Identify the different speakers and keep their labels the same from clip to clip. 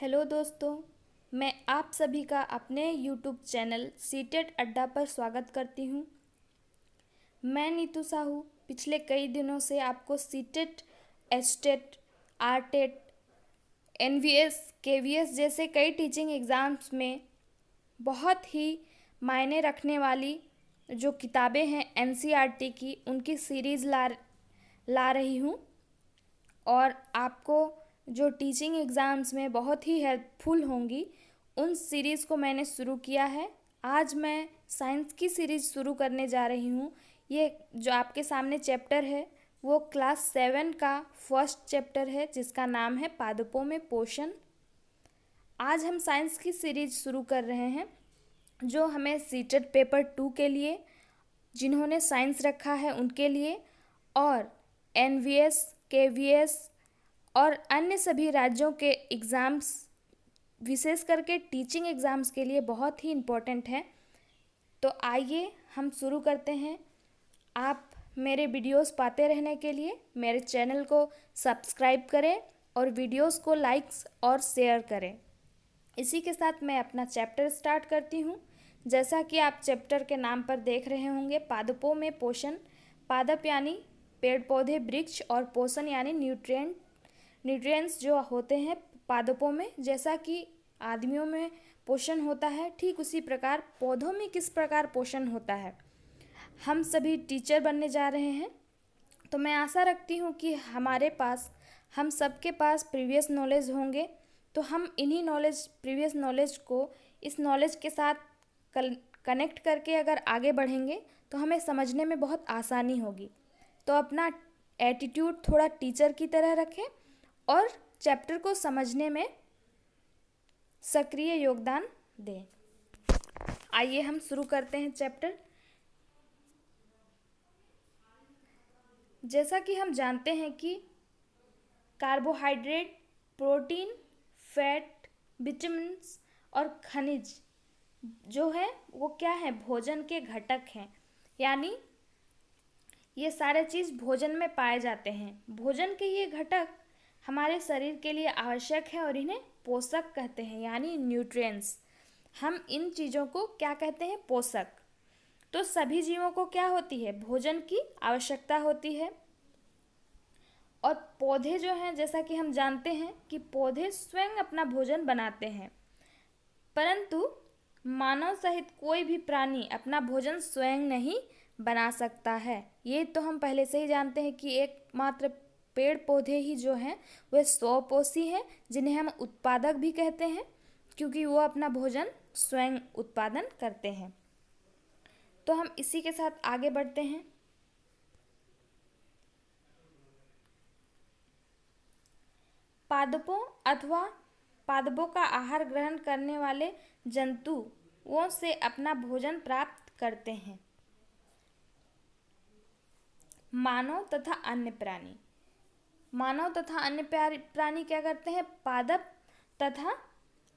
Speaker 1: Hello दोस्तों, मैं आप सभी का अपने यूट्यूब चैनल सीटेट अड्डा पर स्वागत करती हूँ। मैं नीतू साहू पिछले कई दिनों से आपको सीटेट, एस्टेट, आरटेट, एनवीएस, केवीएस जैसे कई टीचिंग एग्ज़ाम्स में बहुत ही मायने रखने वाली जो किताबें हैं एनसीईआरटी की, उनकी सीरीज़ ला रही हूँ और आपको जो टीचिंग एग्ज़ाम्स में बहुत ही हेल्पफुल होंगी, उन सीरीज़ को मैंने शुरू किया है। आज मैं साइंस की सीरीज़ शुरू करने जा रही हूँ। ये जो आपके सामने चैप्टर है वो क्लास 7 का फर्स्ट चैप्टर है, जिसका नाम है पादपों में पोषण। आज हम साइंस की सीरीज़ शुरू कर रहे हैं जो हमें सीटेट पेपर 2 के लिए, जिन्होंने साइंस रखा है उनके लिए, और एनवीएस, केवीएस और अन्य सभी राज्यों के एग्ज़ाम्स, विशेष करके टीचिंग एग्ज़ाम्स के लिए बहुत ही इम्पोर्टेंट है। तो आइए हम शुरू करते हैं। आप मेरे वीडियोस पाते रहने के लिए मेरे चैनल को सब्सक्राइब करें और वीडियोस को लाइक्स और शेयर करें। इसी के साथ मैं अपना चैप्टर स्टार्ट करती हूँ। जैसा कि आप चैप्टर के नाम पर देख रहे होंगे, पादपों में पोषण। पादप यानी पेड़ पौधे, वृक्ष, और पोषण यानी न्यूट्रिएंट्स जो होते हैं पादपों में। जैसा कि आदमियों में पोषण होता है, ठीक उसी प्रकार पौधों में किस प्रकार पोषण होता है। हम सभी टीचर बनने जा रहे हैं, तो मैं आशा रखती हूँ कि हम सबके पास प्रीवियस नॉलेज होंगे। तो हम इन्हीं प्रीवियस नॉलेज को इस नॉलेज के साथ कनेक्ट करके अगर आगे बढ़ेंगे तो हमें समझने में बहुत आसानी होगी। तो अपना एटीट्यूड थोड़ा टीचर की तरह रखें और चैप्टर को समझने में सक्रिय योगदान दें। आइए हम शुरू करते हैं चैप्टर। जैसा कि हम जानते हैं कि कार्बोहाइड्रेट, प्रोटीन, फैट, विटामिन्स और खनिज जो है वो क्या है, भोजन के घटक हैं। यानी ये सारे चीज़ भोजन में पाए जाते हैं। भोजन के ये घटक हमारे शरीर के लिए आवश्यक है और इन्हें पोषक कहते हैं, यानी न्यूट्रिएंट्स। हम इन चीज़ों को क्या कहते हैं, पोषक। तो सभी जीवों को क्या होती है, भोजन की आवश्यकता होती है। और पौधे जो हैं, जैसा कि हम जानते हैं कि पौधे स्वयं अपना भोजन बनाते हैं, परंतु मानव सहित कोई भी प्राणी अपना भोजन स्वयं नहीं बना सकता है। ये तो हम पहले से ही जानते हैं कि एकमात्र पेड़ पौधे ही जो हैं वे स्वपोषी हैं, जिन्हें हम उत्पादक भी कहते हैं, क्योंकि वो अपना भोजन स्वयं उत्पादन करते हैं। तो हम इसी के साथ आगे बढ़ते हैं। पादपों अथवा पादपों का आहार ग्रहण करने वाले जंतुओं से अपना भोजन प्राप्त करते हैं मानव तथा अन्य प्राणी। मानव तथा अन्य प्राणी क्या करते हैं, पादप तथा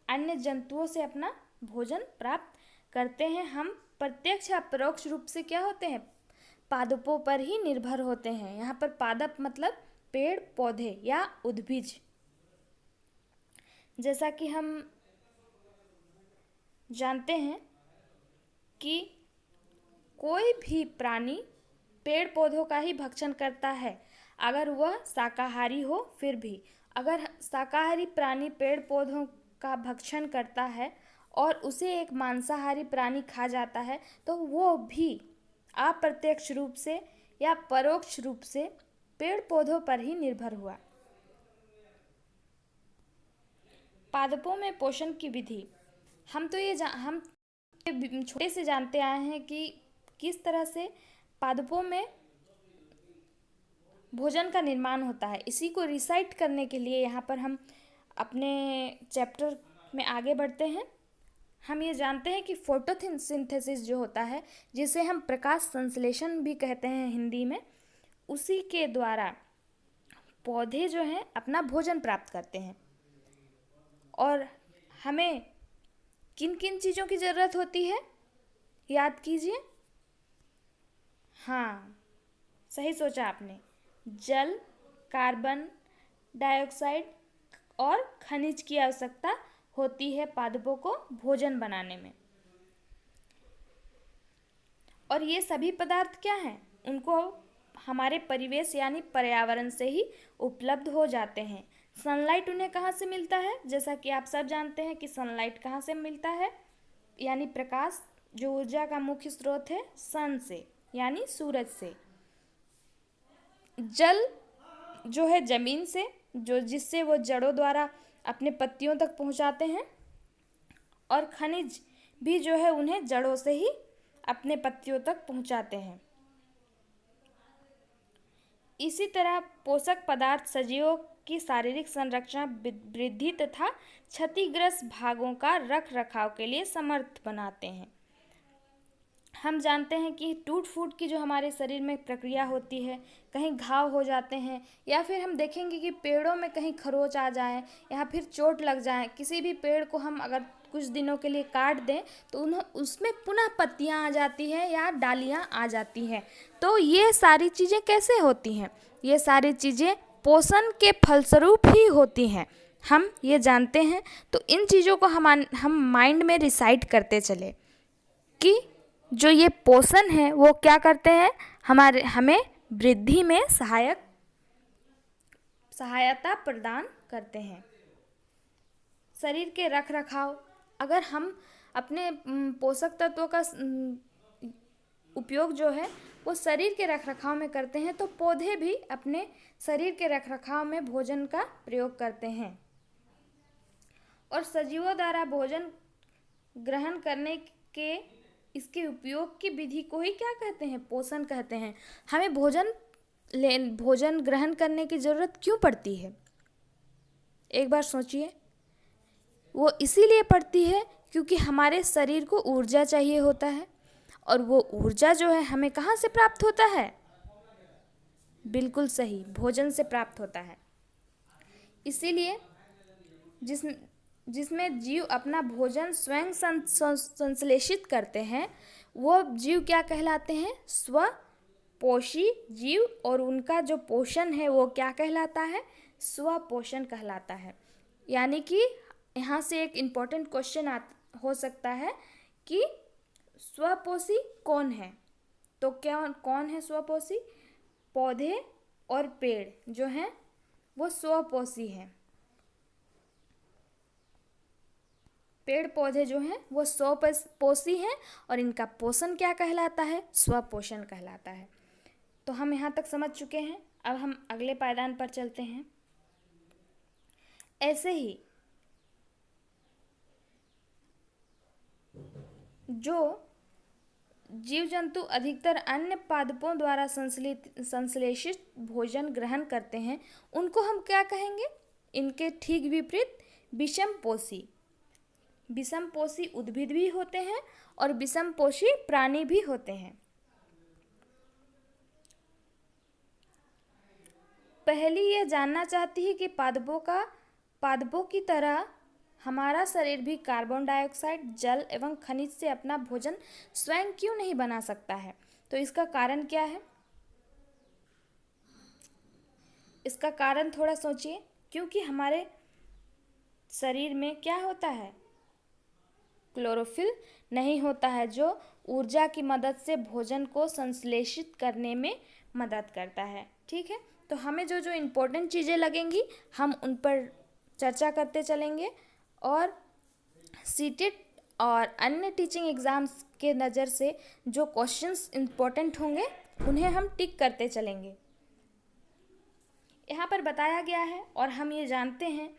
Speaker 1: अन्य जंतुओं से अपना भोजन प्राप्त करते हैं। हम प्रत्यक्ष या परोक्ष रूप से क्या होते हैं, पादपों पर ही निर्भर होते हैं। यहाँ पर पादप मतलब पेड़ पौधे या उद्भिज। जैसा कि हम जानते हैं कि कोई भी प्राणी पेड़ पौधों का ही भक्षण करता है, अगर वह शाकाहारी हो। फिर भी अगर शाकाहारी प्राणी पेड़ पौधों का भक्षण करता है और उसे एक मांसाहारी प्राणी खा जाता है, तो वो भी अप्रत्यक्ष रूप से या परोक्ष रूप से पेड़ पौधों पर ही निर्भर हुआ। पादपों में पोषण की विधि। हम छोटे से जानते आए हैं कि किस तरह से पादपों में भोजन का निर्माण होता है। इसी को रिसाइट करने के लिए यहाँ पर हम अपने चैप्टर में आगे बढ़ते हैं। हम ये जानते हैं कि फोटोसिंथेसिस जो होता है, जिसे हम प्रकाश संश्लेषण भी कहते हैं हिंदी में, उसी के द्वारा पौधे जो हैं अपना भोजन प्राप्त करते हैं। और हमें किन किन चीज़ों की ज़रूरत होती है, याद कीजिए। हाँ, सही सोचा आपने। जल, कार्बन डाइऑक्साइड और खनिज की आवश्यकता होती है पादपों को भोजन बनाने में। और ये सभी पदार्थ क्या हैं, उनको हमारे परिवेश यानी पर्यावरण से ही उपलब्ध हो जाते हैं। सनलाइट उन्हें कहाँ से मिलता है, जैसा कि आप सब जानते हैं कि सनलाइट कहाँ से मिलता है, यानी प्रकाश जो ऊर्जा का मुख्य स्रोत है सन से यानी सूरज से। जल जो है जमीन से, जो जिससे वो जड़ों द्वारा अपने पत्तियों तक पहुंचाते हैं, और खनिज भी जो है उन्हें जड़ों से ही अपने पत्तियों तक पहुंचाते हैं। इसी तरह पोषक पदार्थ सजीवों की शारीरिक संरचना, वृद्धि तथा क्षतिग्रस्त भागों का रख रखाव के लिए समर्थ बनाते हैं। हम जानते हैं कि टूट फूट की जो हमारे शरीर में प्रक्रिया होती है, कहीं घाव हो जाते हैं, या फिर हम देखेंगे कि पेड़ों में कहीं खरोच आ जाए या फिर चोट लग जाए, किसी भी पेड़ को हम अगर कुछ दिनों के लिए काट दें तो उन्हें उसमें पुनः पत्तियां आ जाती हैं या डालियां आ जाती हैं। तो ये सारी चीज़ें कैसे होती हैं, ये सारी चीज़ें पोषण के फलस्वरूप ही होती हैं, हम ये जानते हैं। तो इन चीज़ों को हम माइंड में रिसाइट करते चले कि जो ये पोषण है वो क्या करते हैं, हमें वृद्धि में सहायता प्रदान करते हैं। शरीर के रख रखाव, अगर हम अपने पोषक तत्वों का उपयोग जो है वो शरीर के रख रखाव में करते हैं, तो पौधे भी अपने शरीर के रख रखाव में भोजन का प्रयोग करते हैं। और सजीवों द्वारा भोजन ग्रहण करने के इसके उपयोग की विधि को ही क्या कहते हैं, पोषण कहते हैं। हमें भोजन ग्रहण करने की ज़रूरत क्यों पड़ती है, एक बार सोचिए। वो इसीलिए पड़ती है क्योंकि हमारे शरीर को ऊर्जा चाहिए होता है, और वो ऊर्जा जो है हमें कहाँ से प्राप्त होता है, बिल्कुल सही, भोजन से प्राप्त होता है। इसीलिए जिसमें जीव अपना भोजन स्वयं संश्लेषित करते हैं, वो जीव क्या कहलाते हैं, स्वपोषी जीव, और उनका जो पोषण है वो क्या कहलाता है, स्वपोषण कहलाता है। यानी कि यहाँ से एक इम्पॉर्टेंट क्वेश्चन हो सकता है कि स्वपोषी कौन है, तो कौन है स्वपोषी, पौधे और पेड़ जो हैं वो स्वपोषी हैं। पेड़ पौधे जो हैं वो स्वपोषी हैं, और इनका पोषण क्या कहलाता है, स्वपोषण कहलाता है। तो हम यहाँ तक समझ चुके हैं, अब हम अगले पायदान पर चलते हैं। ऐसे ही जो जीव जंतु अधिकतर अन्य पादपों द्वारा संश्लेषित भोजन ग्रहण करते हैं, उनको हम क्या कहेंगे, इनके ठीक विपरीत विषमपोषी उद्भिद भी होते हैं और विषमपोषी प्राणी भी होते हैं। पहली यह जानना चाहती है कि पादपों की तरह हमारा शरीर भी कार्बन डाइऑक्साइड, जल एवं खनिज से अपना भोजन स्वयं क्यों नहीं बना सकता है। तो इसका कारण क्या है, इसका कारण थोड़ा सोचिए। क्योंकि हमारे शरीर में क्या होता है, क्लोरोफिल नहीं होता है, जो ऊर्जा की मदद से भोजन को संश्लेषित करने में मदद करता है। ठीक है, तो हमें जो जो इम्पोर्टेंट चीज़ें लगेंगी हम उन पर चर्चा करते चलेंगे, और सीटेट और अन्य टीचिंग एग्ज़ाम्स के नज़र से जो क्वेश्चंस इम्पोर्टेंट होंगे उन्हें हम टिक करते चलेंगे। यहाँ पर बताया गया है, और हम ये जानते हैं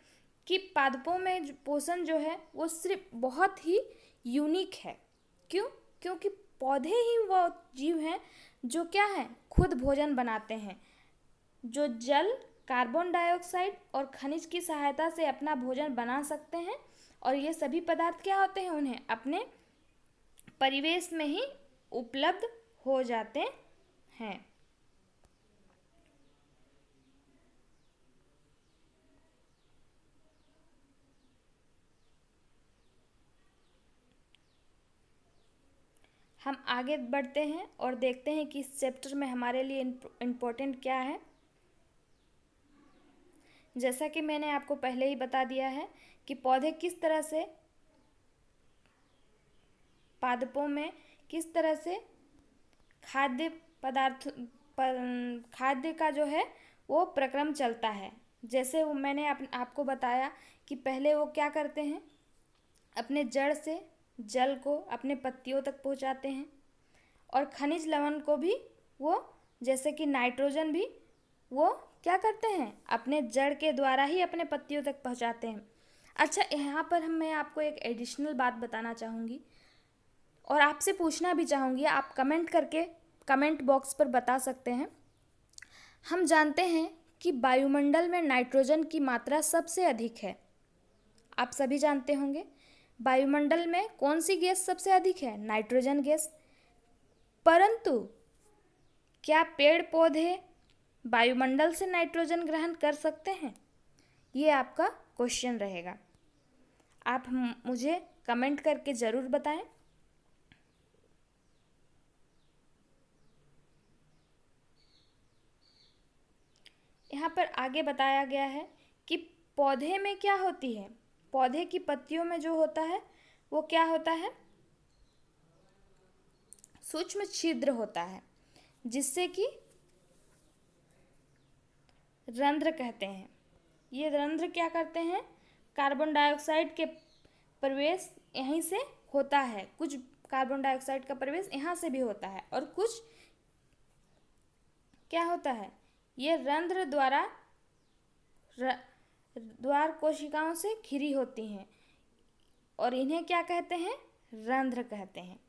Speaker 1: कि पादपों में पोषण जो है वो सिर्फ बहुत ही यूनिक है। क्यों, क्योंकि पौधे ही वो जीव हैं जो क्या है, खुद भोजन बनाते हैं, जो जल, कार्बन डाइऑक्साइड और खनिज की सहायता से अपना भोजन बना सकते हैं। और ये सभी पदार्थ क्या होते हैं, उन्हें अपने परिवेश में ही उपलब्ध हो जाते हैं। हम आगे बढ़ते हैं और देखते हैं कि इस चैप्टर में हमारे लिए इम्पोर्टेंट क्या है। जैसा कि मैंने आपको पहले ही बता दिया है कि पौधे किस तरह से पादपों में किस तरह से खाद्य पदार्थ खाद्य का जो है वो प्रक्रम चलता है। जैसे वो मैंने आपको बताया कि पहले वो क्या करते हैं, अपने जड़ से जल को अपने पत्तियों तक पहुंचाते हैं, और खनिज लवण को भी वो, जैसे कि नाइट्रोजन भी, वो क्या करते हैं, अपने जड़ के द्वारा ही अपने पत्तियों तक पहुंचाते हैं। अच्छा, यहाँ पर मैं आपको एक एडिशनल बात बताना चाहूँगी और आपसे पूछना भी चाहूँगी, आप कमेंट करके कमेंट बॉक्स पर बता सकते हैं। हम जानते हैं कि वायुमंडल में नाइट्रोजन की मात्रा सबसे अधिक है। आप सभी जानते होंगे वायुमंडल में कौन सी गैस सबसे अधिक है, नाइट्रोजन गैस। परंतु क्या पेड़ पौधे वायुमंडल से नाइट्रोजन ग्रहण कर सकते हैं? ये आपका क्वेश्चन रहेगा। आप मुझे कमेंट करके ज़रूर बताएं। यहाँ पर आगे बताया गया है कि पौधे में क्या होती है, पौधे की पत्तियों में जो होता है वो क्या होता है, सूक्ष्म छिद्र होता है, जिससे कि रंध्र कहते हैं। ये रंध्र क्या करते हैं, कार्बन डाइऑक्साइड के प्रवेश यहीं से होता है, कुछ कार्बन डाइऑक्साइड का प्रवेश यहाँ से भी होता है, और कुछ क्या होता है, ये रंध्र द्वार कोशिकाओं से घिरी होती हैं, और इन्हें क्या कहते हैं, रंध्र कहते हैं।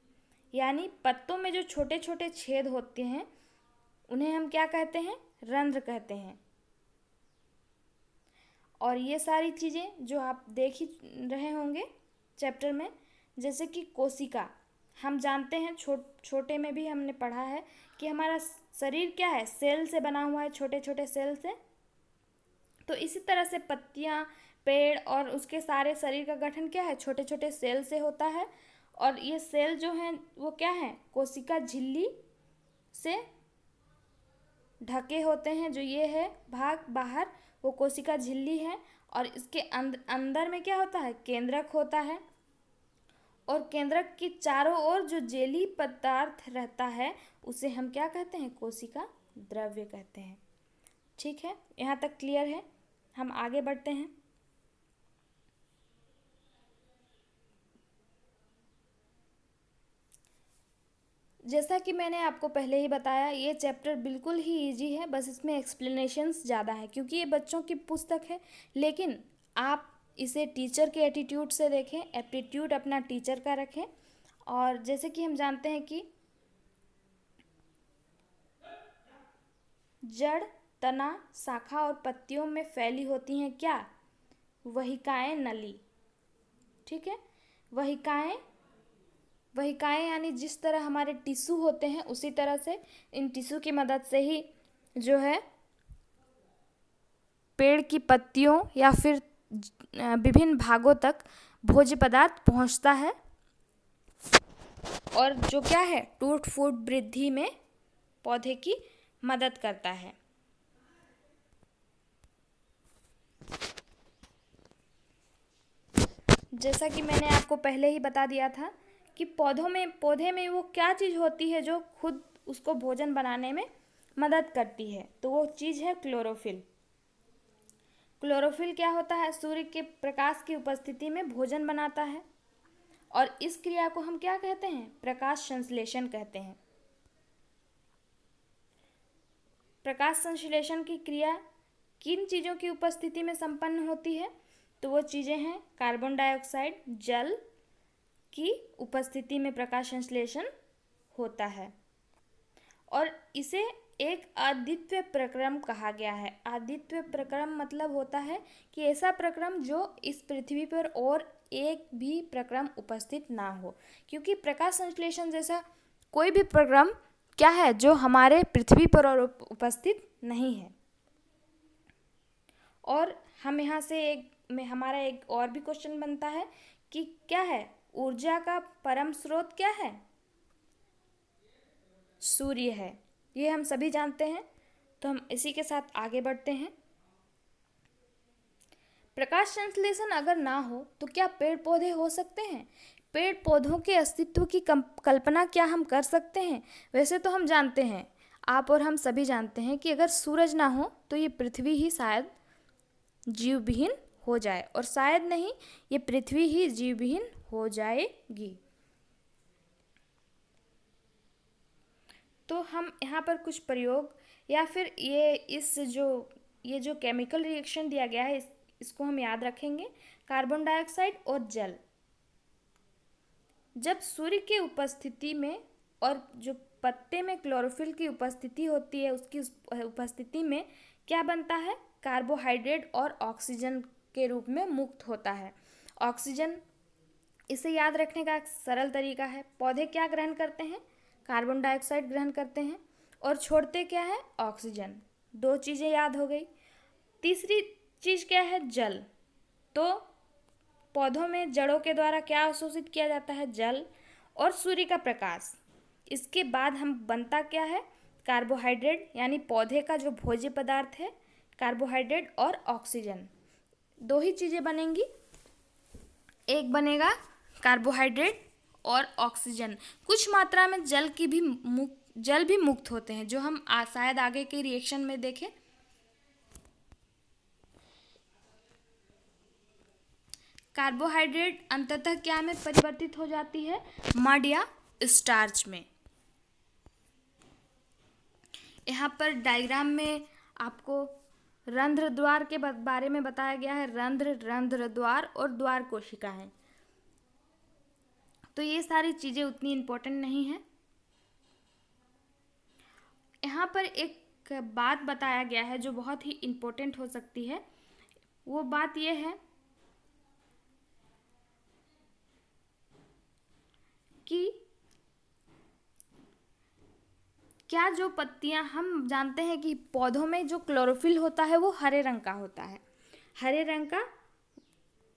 Speaker 1: यानी पत्तों में जो छोटे छोटे छेद होते हैं उन्हें हम क्या कहते हैं, रंध्र कहते हैं। और ये सारी चीज़ें जो आप देख ही रहे होंगे चैप्टर में, जैसे कि कोशिका, हम जानते हैं छोटे में भी हमने पढ़ा है कि हमारा शरीर क्या है, सेल से बना हुआ है, छोटे छोटे सेल से। तो इसी तरह से पत्तियाँ, पेड़ और उसके सारे शरीर का गठन क्या है, छोटे छोटे सेल से होता है। और ये सेल जो हैं वो क्या है, कोशिका झिल्ली से ढके होते हैं। जो ये है भाग बाहर, वो कोशिका झिल्ली है, और इसके अंदर में क्या होता है, केंद्रक होता है, और केंद्रक की चारों ओर जो जेली पदार्थ रहता है उसे हम क्या कहते हैं, कोशिका द्रव्य कहते हैं। ठीक है, यहाँ तक क्लियर है। हम आगे बढ़ते हैं। जैसा कि मैंने आपको पहले ही बताया, ये चैप्टर बिल्कुल ही इजी है, बस इसमें एक्सप्लेनेशंस ज़्यादा है क्योंकि ये बच्चों की पुस्तक है। लेकिन आप इसे टीचर के एटीट्यूड से देखें, एप्टीट्यूड अपना टीचर का रखें। और जैसे कि हम जानते हैं कि जड़, तना, शाखा और पत्तियों में फैली होती हैं क्या, वहिकाएं, नली। ठीक है, वहिकाएं यानी जिस तरह हमारे टिश्यू होते हैं उसी तरह से इन टिश्यू की मदद से ही जो है पेड़ की पत्तियों या फिर विभिन्न भागों तक भोज्य पदार्थ पहुंचता है, और जो क्या है, टूट फूट वृद्धि में पौधे की मदद करता है। जैसा कि मैंने आपको पहले ही बता दिया था कि पौधे में वो क्या चीज़ होती है जो खुद उसको भोजन बनाने में मदद करती है, तो वो चीज़ है क्लोरोफिल। क्लोरोफिल क्या होता है, सूर्य के प्रकाश की उपस्थिति में भोजन बनाता है, और इस क्रिया को हम क्या कहते हैं, प्रकाश संश्लेषण कहते हैं। प्रकाश संश्लेषण की क्रिया किन चीज़ों की उपस्थिति में संपन्न होती है, तो वो चीज़ें हैं कार्बन डाइऑक्साइड, जल की उपस्थिति में प्रकाश संश्लेषण होता है, और इसे एक अद्वितीय प्रक्रम कहा गया है। अद्वितीय प्रक्रम मतलब होता है कि ऐसा प्रक्रम जो इस पृथ्वी पर और एक भी प्रक्रम उपस्थित ना हो, क्योंकि प्रकाश संश्लेषण जैसा कोई भी प्रक्रम क्या है जो हमारे पृथ्वी पर और उपस्थित नहीं है। और हम यहाँ से हमारा एक और भी क्वेश्चन बनता है कि क्या है, ऊर्जा का परम स्रोत क्या है, सूर्य है। ये हम सभी जानते हैं। तो हम इसी के साथ आगे बढ़ते हैं। प्रकाश संश्लेषण अगर ना हो तो क्या पेड़ पौधे हो सकते हैं? पेड़ पौधों के अस्तित्व की कल्पना क्या हम कर सकते हैं? वैसे तो हम जानते हैं, आप और हम सभी जानते हैं कि अगर सूरज ना हो तो ये पृथ्वी ही शायद जीवविहीन हो जाए, और शायद नहीं, ये पृथ्वी ही जीवविहीन हो जाएगी। तो हम यहाँ पर कुछ प्रयोग या फिर ये जो केमिकल रिएक्शन दिया गया है इसको हम याद रखेंगे। कार्बन डाइऑक्साइड और जल, जब सूर्य की उपस्थिति में और जो पत्ते में क्लोरोफिल की उपस्थिति होती है, उसकी उपस्थिति में क्या बनता है? कार्बोहाइड्रेट और ऑक्सीजन के रूप में मुक्त होता है। ऑक्सीजन, इसे याद रखने का एक सरल तरीका है, पौधे क्या ग्रहण करते हैं? कार्बन डाइऑक्साइड ग्रहण करते हैं और छोड़ते क्या है? ऑक्सीजन। दो चीज़ें याद हो गई। तीसरी चीज़ क्या है? जल। तो पौधों में जड़ों के द्वारा क्या अवशोषित किया जाता है? जल और सूर्य का प्रकाश। इसके बाद हम बनता क्या है? कार्बोहाइड्रेट, यानी पौधे का जो भोज्य पदार्थ है, कार्बोहाइड्रेट और ऑक्सीजन। दो ही चीज़ें बनेंगी, एक बनेगा कार्बोहाइड्रेट और ऑक्सीजन। कुछ मात्रा में जल भी मुक्त होते हैं, जो हम शायद आगे के रिएक्शन में देखें। कार्बोहाइड्रेट अंततः क्या में परिवर्तित हो जाती है? मड या स्टार्च में। यहाँ पर डायग्राम में आपको रंध्र द्वार के बारे में बताया गया है। रंध्र द्वार और द्वार कोशिकाएं। तो ये सारी चीज़ें उतनी इम्पोर्टेंट नहीं है। यहाँ पर एक बात बताया गया है जो बहुत ही इम्पोर्टेंट हो सकती है। वो बात ये है कि क्या जो पत्तियां, हम जानते हैं कि पौधों में जो क्लोरोफिल होता है वो हरे रंग का होता है। हरे रंग का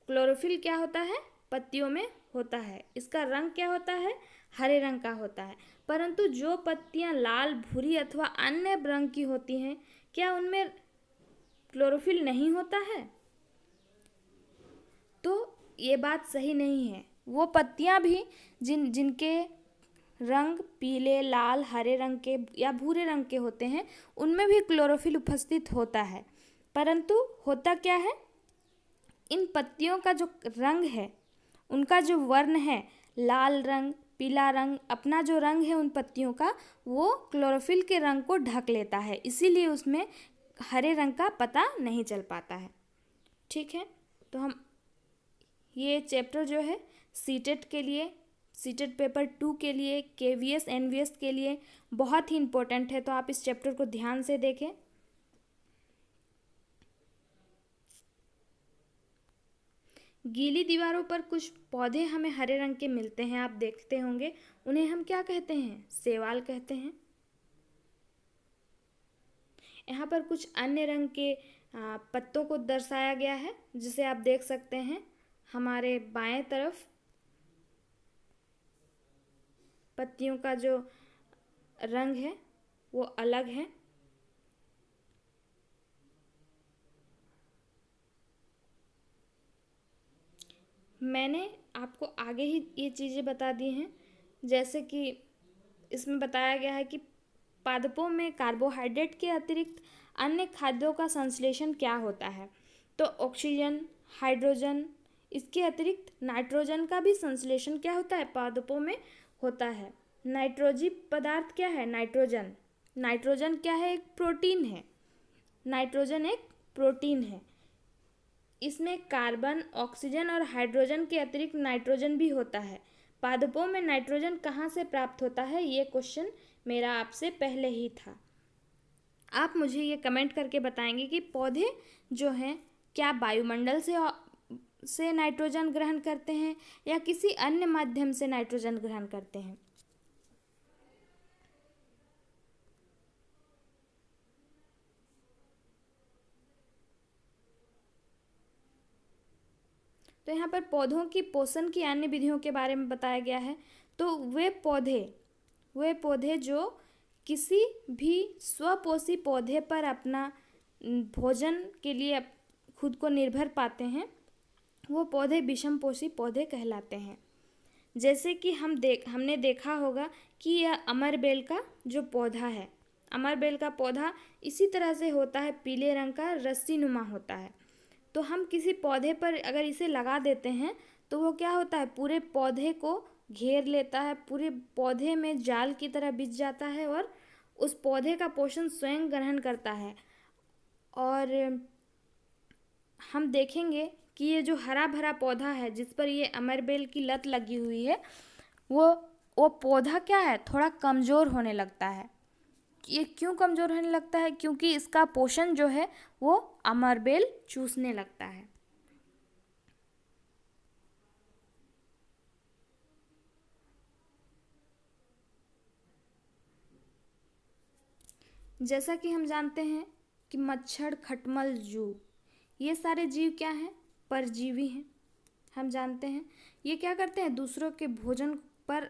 Speaker 1: क्लोरोफिल क्या होता है? पत्तियों में होता है। इसका रंग क्या होता है? हरे रंग का होता है। परंतु जो पत्तियां लाल, भूरी अथवा अन्य रंग की होती हैं, क्या उनमें क्लोरोफिल नहीं होता है? तो ये बात सही नहीं है। वो पत्तियां भी जिनके रंग पीले, लाल, हरे रंग के या भूरे रंग के होते हैं, उनमें भी क्लोरोफिल उपस्थित होता है। परंतु होता क्या है? इन पत्तियों का जो रंग है, उनका जो वर्ण है, लाल रंग, पीला रंग, अपना जो रंग है उन पत्तियों का, वो क्लोरोफिल के रंग को ढक लेता है। इसीलिए उसमें हरे रंग का पता नहीं चल पाता है। ठीक है, तो हम ये चैप्टर जो है सीटेट के लिए, सीटेट पेपर 2 के लिए, केवीएस एनवीएस के लिए बहुत ही इम्पोर्टेंट है। तो आप इस चैप्टर को ध्यान से देखें। गीली दीवारों पर कुछ पौधे हमें हरे रंग के मिलते हैं, आप देखते होंगे। उन्हें हम क्या कहते हैं? शैवाल कहते हैं। यहाँ पर कुछ अन्य रंग के पत्तों को दर्शाया गया है, जिसे आप देख सकते हैं। हमारे बाएं तरफ पत्तियों का जो रंग है वो अलग है। मैंने आपको आगे ही ये चीज़ें बता दी हैं, जैसे कि इसमें बताया गया है कि पादपों में कार्बोहाइड्रेट के अतिरिक्त अन्य खाद्यों का संश्लेषण क्या होता है। तो ऑक्सीजन, हाइड्रोजन, इसके अतिरिक्त नाइट्रोजन का भी संश्लेषण क्या होता है? पादपों में होता है। नाइट्रोजी पदार्थ क्या है? नाइट्रोजन। नाइट्रोजन क्या है? एक प्रोटीन है। नाइट्रोजन एक प्रोटीन है। इसमें कार्बन, ऑक्सीजन और हाइड्रोजन के अतिरिक्त नाइट्रोजन भी होता है। पादपों में नाइट्रोजन कहाँ से प्राप्त होता है? ये क्वेश्चन मेरा आपसे पहले ही था। आप मुझे ये कमेंट करके बताएंगे कि पौधे जो हैं क्या वायुमंडल से नाइट्रोजन ग्रहण करते हैं या किसी अन्य माध्यम से नाइट्रोजन ग्रहण करते हैं। तो यहाँ पर पौधों की पोषण की अन्य विधियों के बारे में बताया गया है। तो वे पौधे जो किसी भी स्वपोषी पौधे पर अपना भोजन के लिए खुद को निर्भर पाते हैं वो पौधे विषमपोषी पौधे कहलाते हैं। जैसे कि हमने देखा होगा कि यह अमरबेल का जो पौधा है, अमरबेल का पौधा इसी तरह से होता है, पीले रंग का रस्सी नुमा होता है। तो हम किसी पौधे पर अगर इसे लगा देते हैं तो वो क्या होता है, पूरे पौधे को घेर लेता है, पूरे पौधे में जाल की तरह बिछ जाता है और उस पौधे का पोषण स्वयं ग्रहण करता है। और हम देखेंगे कि ये जो हरा भरा पौधा है जिस पर ये अमरबेल की लत लगी हुई है, वो पौधा क्या है, थोड़ा कमज़ोर होने लगता है। ये क्यों कमज़ोर होने लगता है? क्योंकि इसका पोषण जो है वो अमरबेल चूसने लगता है। जैसा कि हम जानते हैं कि मच्छर, खटमल, जू, ये सारे जीव क्या हैं, परजीवी हैं। हम जानते हैं ये क्या करते हैं, दूसरों के भोजन पर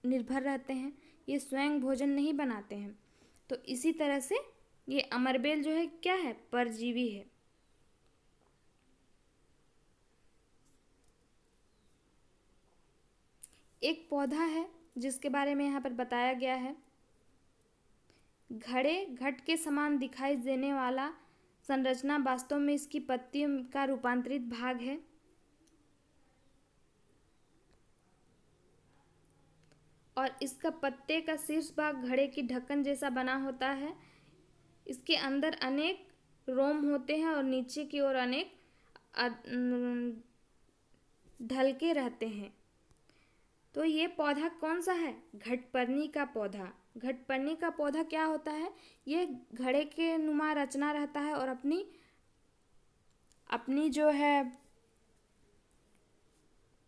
Speaker 1: निर्भर रहते हैं, ये स्वयं भोजन नहीं बनाते हैं। तो इसी तरह से ये अमरबेल जो है क्या है, परजीवी है। एक पौधा है जिसके बारे में यहाँ पर बताया गया है, घट के समान दिखाई देने वाला संरचना वास्तव में इसकी पत्तियों का रूपांतरित भाग है। और इसका पत्ते का शीर्ष भाग घड़े की ढक्कन जैसा बना होता है। इसके अंदर अनेक रोम होते हैं और नीचे की ओर अनेक ढलके रहते हैं। तो ये पौधा कौन सा है, घटपर्णी का पौधा। घटपर्णी का पौधा क्या होता है, ये घड़े के नुमा रचना रहता है और अपनी जो है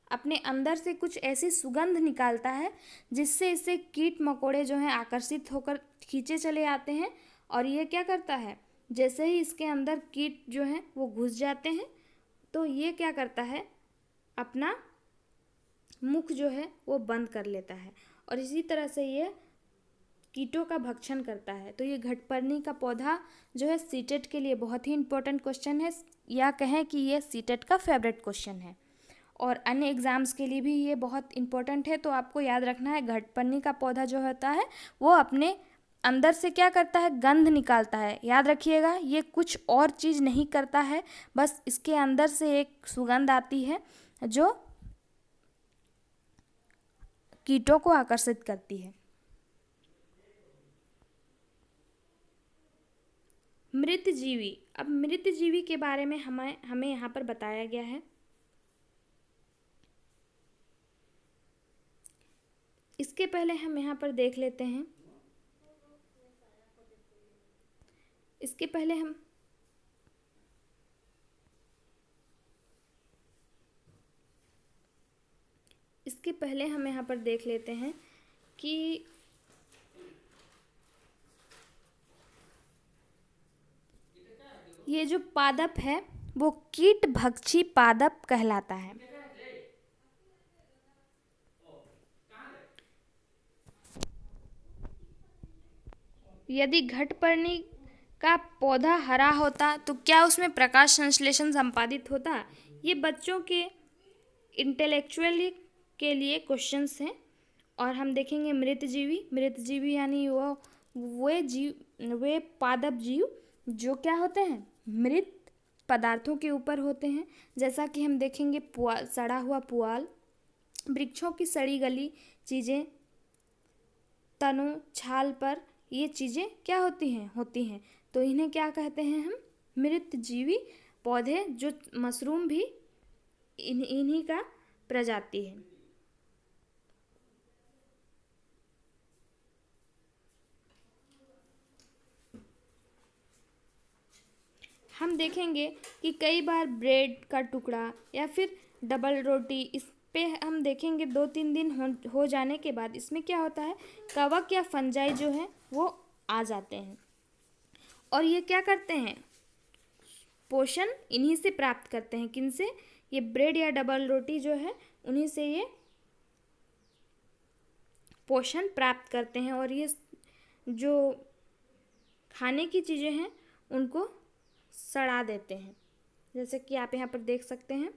Speaker 1: अपने अंदर से कुछ ऐसी सुगंध निकालता है जिससे इसे कीट मकोड़े जो हैं आकर्षित होकर खींचे चले आते हैं। और ये क्या करता है, जैसे ही इसके अंदर कीट जो हैं वो घुस जाते हैं तो ये क्या करता है, अपना मुख जो है वो बंद कर लेता है और इसी तरह से ये कीटों का भक्षण करता है। तो ये घटपर्णी का पौधा जो है सीटेट के लिए बहुत ही इम्पोर्टेंट क्वेश्चन है, या कहें कि ये सीटेट का फेवरेट क्वेश्चन है और अन्य एग्ज़ाम्स के लिए भी ये बहुत इम्पोर्टेंट है। तो आपको याद रखना है, घटपर्णी का पौधा जो होता है वो अपने अंदर से क्या करता है, गंध निकालता है। याद रखिएगा, ये कुछ और चीज़ नहीं करता है, बस इसके अंदर से एक सुगंध आती है जो कीटों को आकर्षित करती है। मृतजीवी, अब मृतजीवी के बारे में हमें यहाँ पर बताया गया है। इसके पहले हम यहाँ पर देख लेते हैं, इसके पहले हम यहाँ पर देख लेते हैं कि ये जो पादप है वो कीट भक्षी पादप कहलाता है। यदि घटपर्णी का पौधा हरा होता तो क्या उसमें प्रकाश संश्लेषण संपादित होता? ये बच्चों के इंटेलेक्चुअली के लिए क्वेश्चंस हैं। और हम देखेंगे मृतजीवी यानी वे पादप जीव जो क्या होते हैं, मृत पदार्थों के ऊपर होते हैं। जैसा कि हम देखेंगे सड़ा हुआ पुआल, वृक्षों की सड़ी गली चीज़ें, तनों, छाल पर ये चीज़ें क्या होती हैं। तो इन्हें क्या कहते हैं हम, मृतजीवी पौधे, जो मशरूम भी इन्हीं का प्रजाति है। हम देखेंगे कि कई बार ब्रेड का टुकड़ा या फिर डबल रोटी, इस पे हम देखेंगे 2-3 दिन हो जाने के बाद इसमें क्या होता है, कवक या फंजाई जो है वो आ जाते हैं और ये क्या करते हैं, पोषण इन्हीं से प्राप्त करते हैं। किनसे, ये ब्रेड या डबल रोटी जो है उन्हीं से ये पोषण प्राप्त करते हैं और ये जो खाने की चीज़ें हैं उनको सड़ा देते हैं। जैसे कि आप यहाँ पर देख सकते हैं।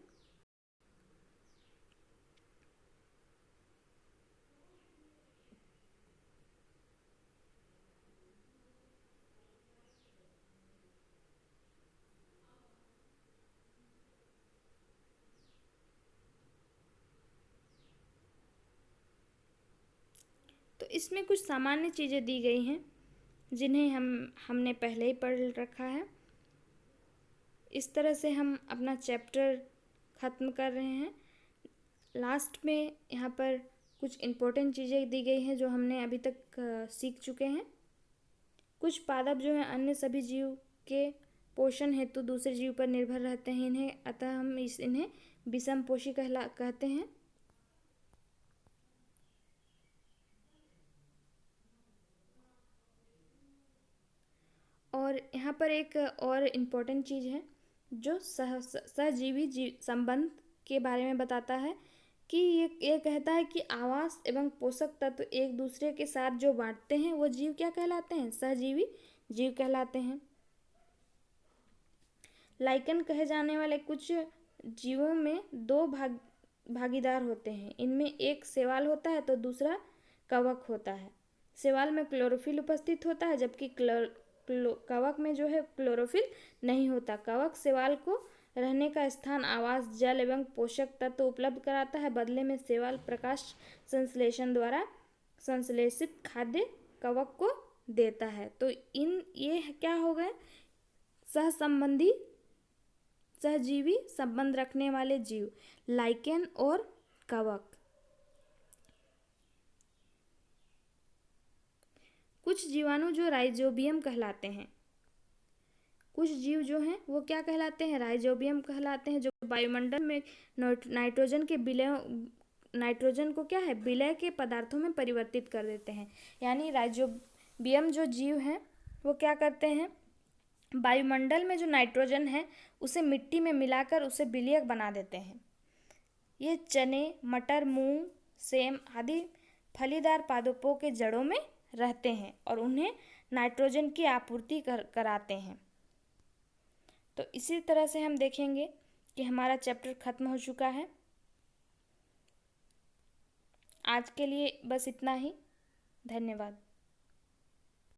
Speaker 1: तो इसमें कुछ सामान्य चीज़ें दी गई हैं जिन्हें हमने पहले ही पढ़ रखा है। इस तरह से हम अपना चैप्टर ख़त्म कर रहे हैं। लास्ट में यहाँ पर कुछ इम्पोर्टेंट चीज़ें दी गई हैं जो हमने अभी तक सीख चुके हैं। कुछ पादप जो हैं अन्य सभी जीव के पोषण हेतु दूसरे जीव पर निर्भर रहते हैं, अतः हम इन्हें विषमपोषी कहते हैं। और यहाँ पर एक और इम्पोर्टेंट चीज़ है जो सहजीवी संबंध के बारे में बताता है कि ये कहता है कि आवास एवं पोषक तत्व एक दूसरे के साथ जो बांटते हैं वो जीव क्या कहलाते हैं? सहजीवी जीव कहलाते हैं। लाइकन कहे जाने वाले कुछ जीवों में दो भागीदार होते हैं। इनमें एक शैवाल होता है तो दूसरा कवक होता है। शैवाल में क्लोरोफिल उपस्थित होता है जबकि कवक में जो है क्लोरोफिल नहीं होता। कवक शैवाल को रहने का स्थान, आवास, जल एवं पोषक तत्व उपलब्ध कराता है। बदले में शैवाल प्रकाश संश्लेषण द्वारा संश्लेषित खाद्य कवक को देता है। तो ये क्या हो गए? सहजीवी संबंध रखने वाले जीव, लाइकेन और कवक। कुछ जीवाणु जो राइजोबियम कहलाते हैं। कुछ जीव जो हैं वो क्या कहलाते हैं? राइजोबियम कहलाते हैं, जो वायुमंडल में नाइट्रोजन को क्या है, विलय के पदार्थों में परिवर्तित कर देते हैं। यानी राइजोबियम जो जीव हैं वो क्या करते हैं, वायुमंडल में जो नाइट्रोजन है उसे मिट्टी में मिलाकर उसे विलयक बना देते हैं। ये चने, मटर, मूंग, सेम आदि फलीदार पादपों के जड़ों में रहते हैं और उन्हें नाइट्रोजन की आपूर्ति कराते हैं। तो इसी तरह से हम देखेंगे कि हमारा चैप्टर ख़त्म हो चुका है। आज के लिए बस इतना ही। धन्यवाद।